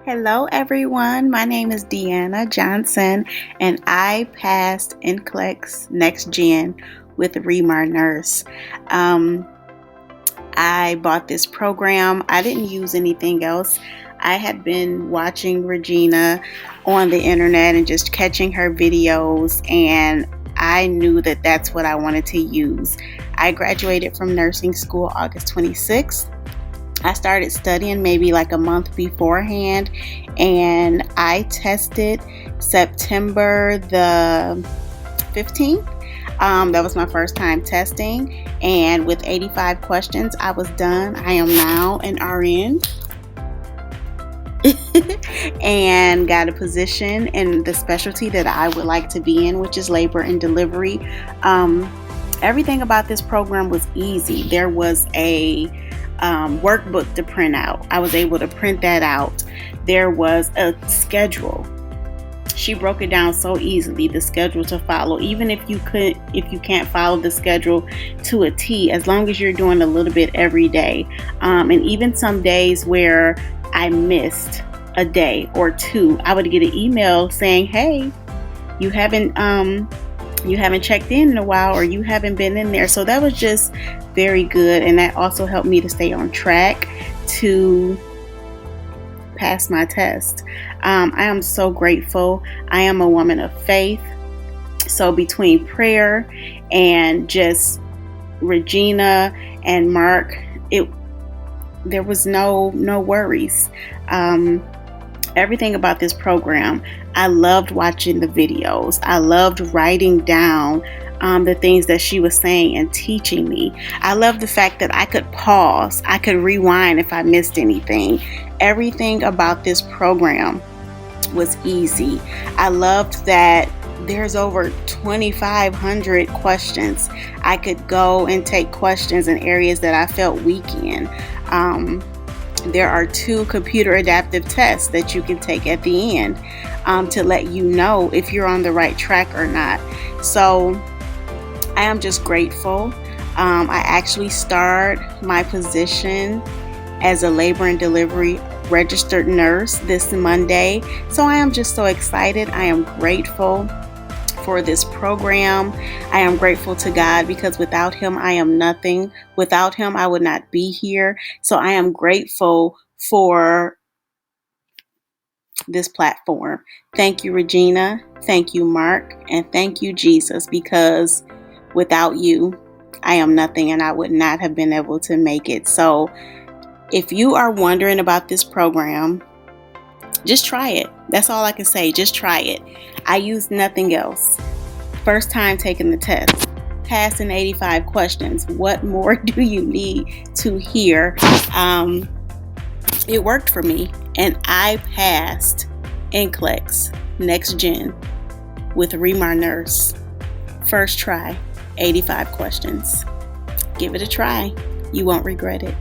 Hello everyone, my name is Deanna Johnson and I passed NCLEX Next Gen with ReMar Nurse. I bought this program. I didn't use anything else. I had been watching Regina on the internet and just catching her videos, and I knew that that's what I wanted to use. I graduated from nursing school August 26th. I started studying maybe like a month beforehand, and I tested September the 15th. That was my first time testing, and with 85 questions, I was done. I am now an RN and got a position in the specialty that I would like to be in, which is labor and delivery. Everything about this program was easy. There was a workbook to print out. I was able to print that out. There was a schedule. She broke it down so easily, the schedule to follow. Even if you can't follow the schedule to a T, as long as you're doing a little bit every day. And even some days where I missed a day or two, I would get an email saying, hey, you haven't checked in a while, or you haven't been in there. So that was just very good, and that also helped me to stay on track to pass my test. I am so grateful. I am a woman of faith, so between prayer and just Regina and Mark, there was no worries. Everything about this program, I loved watching the videos. I loved writing down the things that she was saying and teaching me. I loved the fact that I could pause, I could rewind if I missed anything. Everything about this program was easy. I loved that there's over 2,500 questions. I could go and take questions in areas that I felt weak in. There are 2 computer adaptive tests that you can take at the end to let you know if you're on the right track or not. So I am just grateful. I actually start my position as a labor and delivery registered nurse this Monday. So I am just so excited. I am grateful for this program. I am grateful to God, because without Him, I am nothing. Without Him, I would not be here. So I am grateful for this platform. Thank you, Regina. Thank you, Mark. And thank you, Jesus, because without you, I am nothing, and I would not have been able to make it. So if you are wondering about this program, just try it. That's all I can say. Just try it. I used nothing else. First time taking the test, passing 85 questions. What more do you need to hear? It worked for me, and I passed NCLEX Next Gen with ReMar Nurse. First try, 85 questions. Give it a try. You won't regret it.